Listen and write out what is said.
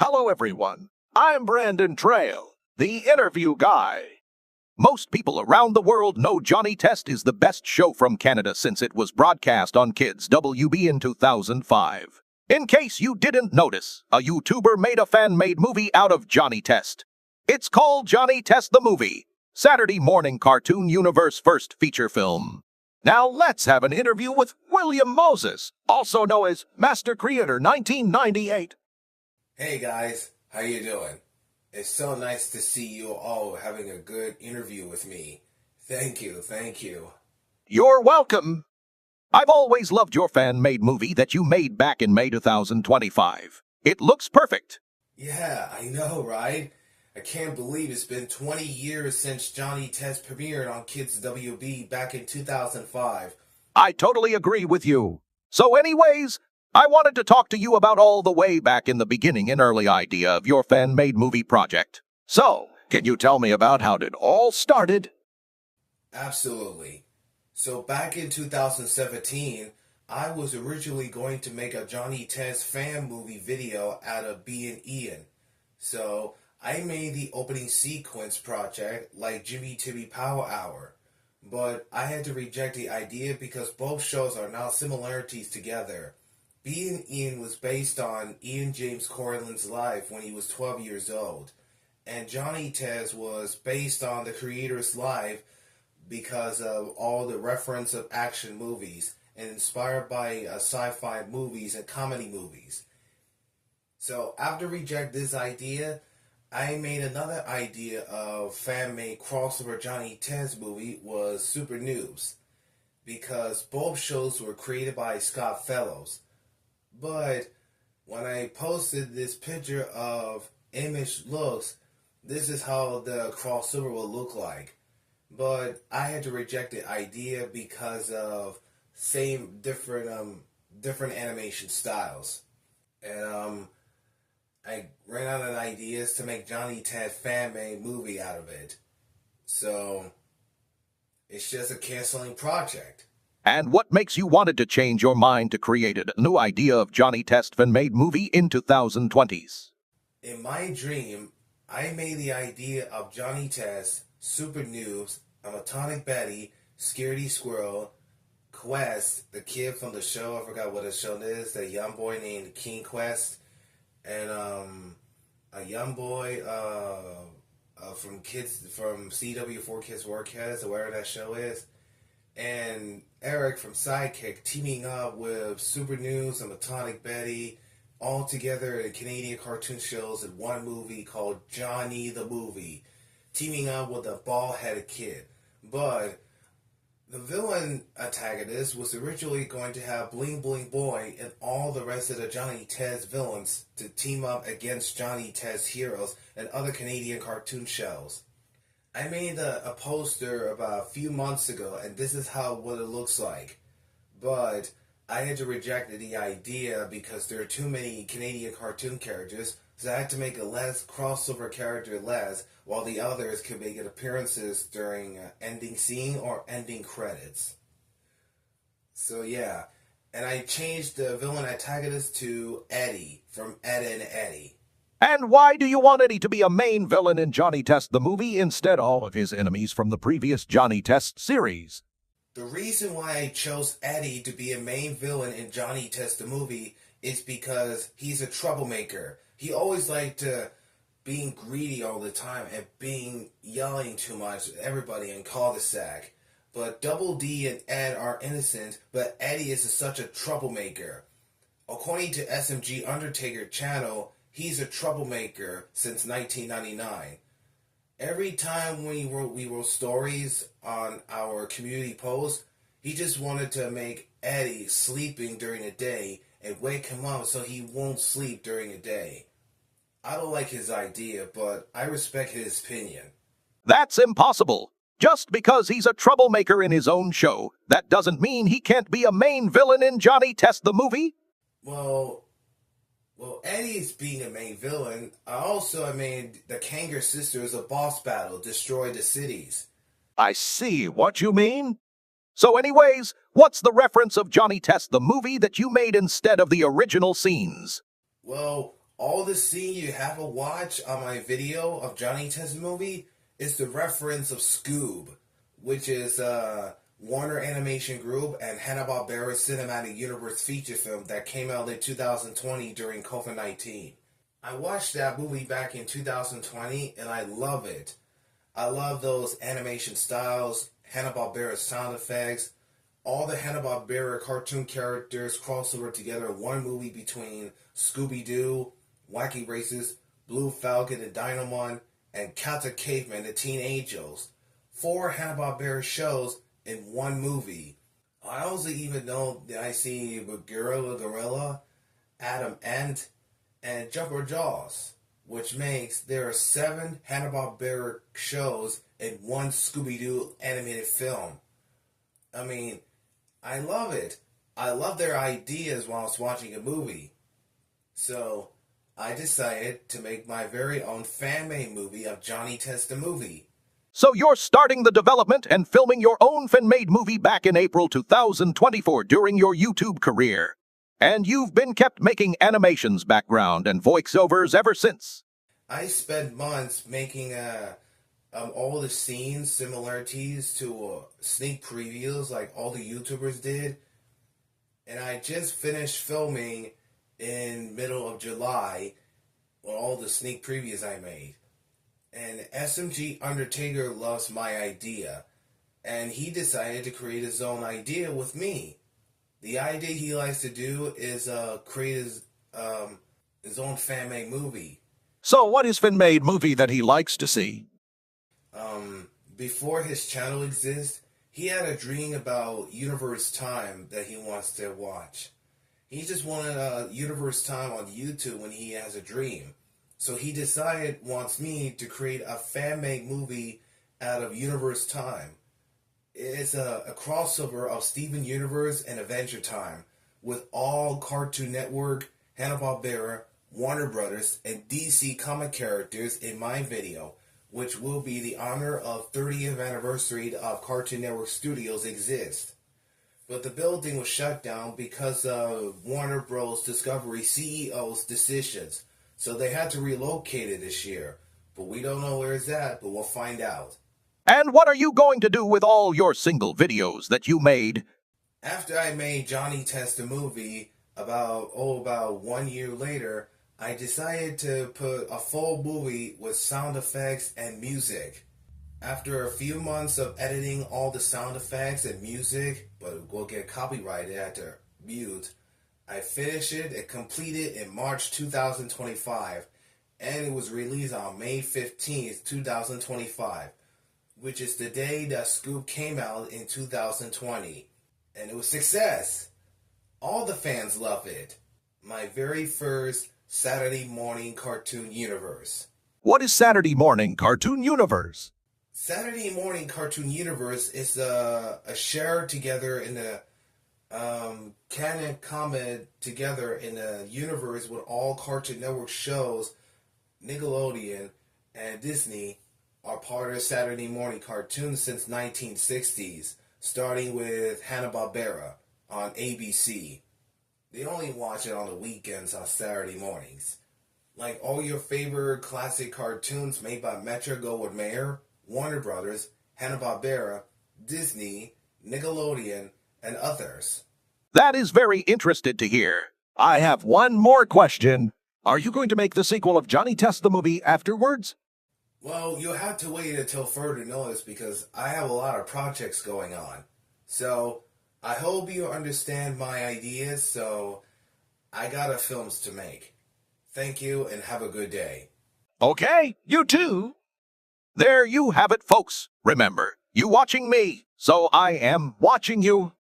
Hello, everyone. I'm Brandon Trail, the interview guy. Most people around the world know Johnny Test is the best show from Canada since it was broadcast on Kids WB in 2005. In case you didn't notice, a YouTuber made a fan-made movie out of Johnny Test. It's called Johnny Test the Movie, Saturday morning Cartoon Universe first feature film. Now let's have an interview with William Moses, also known as Master Creator 1998. Hey guys, how you doing? It's so nice to see you all having a good interview with me. Thank you. You're welcome. I've always loved your fan-made movie that you made back in May 2025. It looks perfect. Yeah, I know, right? I can't believe it's been 20 years since Johnny Test premiered on Kids WB back in 2005. I totally agree with you. So anyways, I wanted to talk to you about all the way back in the beginning and early idea of your fan-made movie project. So, can you tell me about how it all started? Absolutely. So back in 2017, I was originally going to make a Johnny Test fan movie video out of Being Ian. So I made the opening sequence project like Jimmy Timmy Power Hour. But I had to reject the idea because both shows are now similarities together. Being Ian was based on Ian James Cortland's life when he was 12 years old. And Johnny Test was based on the creator's life because of all the reference of action movies and inspired by sci-fi movies and comedy movies. So after reject this idea, I made another idea of fan-made crossover Johnny Test movie was Super Noobs because both shows were created by Scott Fellows. But when I posted this picture of image looks, this is how the crossover will look like. But I had to reject the idea because of different animation styles. And I ran out of ideas to make Johnny Test fan-made movie out of it. So it's just a canceling project. And what makes you wanted to change your mind to create a new idea of Johnny Test fan-made movie in 2020s? In my dream, I made the idea of Johnny Test, Super Noobs, Atomic Betty, Scaredy Squirrel, Quest, the kid from the show, I forgot what his show is, the young boy named King Quest, and a young boy from CW4 Kids Workheads, or wherever that show is, and Eric from Sidekick teaming up with Super News and Atomic Betty all together in Canadian cartoon shows in one movie called Johnny the Movie, teaming up with a bald-headed kid. But the villain antagonist was originally going to have Bling Bling Boy and all the rest of the Johnny Test villains to team up against Johnny Test heroes and other Canadian cartoon shows. I made a poster about a few months ago, and this is what it looks like. But I had to reject the idea because there are too many Canadian cartoon characters, so I had to make a less crossover character while the others could make appearances during ending scene or ending credits. So yeah, and I changed the villain antagonist to Eddie from Ed and Eddie. And why do you want Eddie to be a main villain in Johnny Test the Movie instead of all of his enemies from the previous Johnny Test series? The reason why I chose Eddie to be a main villain in Johnny Test the Movie is because he's a troublemaker. He always liked being greedy all the time and yelling too much at everybody in cul-de-sac. But Double D and Ed are innocent, but Eddie is such a troublemaker. According to SMG Undertaker channel, he's a troublemaker since 1999. Every time we wrote stories on our community post, he just wanted to make Eddie sleeping during the day and wake him up so he won't sleep during the day. I don't like his idea, but I respect his opinion. That's impossible. Just because he's a troublemaker in his own show, that doesn't mean he can't be a main villain in Johnny Test the Movie? Well, Eddie's being a main villain. I made the Kanger Sisters a boss battle, destroy the cities. I see what you mean. So anyways, what's the reference of Johnny Test the Movie that you made instead of the original scenes? Well, All the scene you haven't watched on my video of Johnny Test movie is the reference of Scoob, which is Warner Animation Group and Hanna-Barbera Cinematic Universe feature film that came out in 2020 during COVID-19. I watched that movie back in 2020 and I love it. I love those animation styles, Hanna-Barbera sound effects, all the Hanna-Barbera cartoon characters crossover together in one movie between Scooby-Doo, Wacky Races, Blue Falcon and Dynamon, and Captain Caveman, the Teen Angels. 4 Hanna-Barbera shows in one movie. I also even know that I see with Gorilla, Adam Ant, and Jumper Jaws, which makes there are 7 Hanna-Barbera shows in one Scooby-Doo animated film. I mean, I love it. I love their ideas while I was watching a movie. So, I decided to make my very own fan-made movie of Johnny Test the Movie. So you're starting the development and filming your own fan-made movie back in April 2024 during your YouTube career. And you've been kept making animations, background, and voiceovers ever since. I spent months making all the scenes, similarities to sneak previews like all the YouTubers did. And I just finished filming in middle of July on all the sneak previews I made. And SMG Undertaker loves my idea, and he decided to create his own idea with me. The idea he likes to do is create his own fan-made movie. So what is fan-made movie that he likes to see? Before his channel exists, he had a dream about Universe Time that he wants to watch. He just wanted Universe Time on YouTube when he has a dream. So he wants me to create a fan-made movie out of Universe Time. It's a crossover of Steven Universe and Adventure Time with all Cartoon Network, Hanna-Barbera, Warner Brothers, and DC comic characters in my video, which will be the honor of 30th anniversary of Cartoon Network Studios exist. But the building was shut down because of Warner Bros. Discovery CEO's decisions. So they had to relocate it this year. But we don't know where it's at, but we'll find out. And what are you going to do with all your single videos that you made? After I made Johnny Test the movie, about 1 year later, I decided to put a full movie with sound effects and music. After a few months of editing all the sound effects and music, but it will get copyrighted after mute, I finished it and completed in March 2025, and it was released on May 15th, 2025, which is the day that Scoob came out in 2020, and it was a success. All the fans love it. My very first Saturday morning cartoon universe. What is Saturday Morning Cartoon Universe? Saturday Morning Cartoon Universe is a share together in the canon comment together in a universe with all Cartoon Network shows. Nickelodeon and Disney are part of Saturday morning cartoons since 1960s, starting with Hanna-Barbera on ABC. They only watch it on the weekends on Saturday mornings. Like all your favorite classic cartoons made by Metro-Goldwyn-Mayer, Warner Brothers, Hanna-Barbera, Disney, Nickelodeon, and others. That is very interesting to hear. I have one more question. Are you going to make the sequel of Johnny Test the Movie afterwards? Well, you'll have to wait until further notice because I have a lot of projects going on. So, I hope you understand my ideas, so I got films to make. Thank you and have a good day. Okay, you too. There you have it, folks. Remember, you watching me, so I am watching you.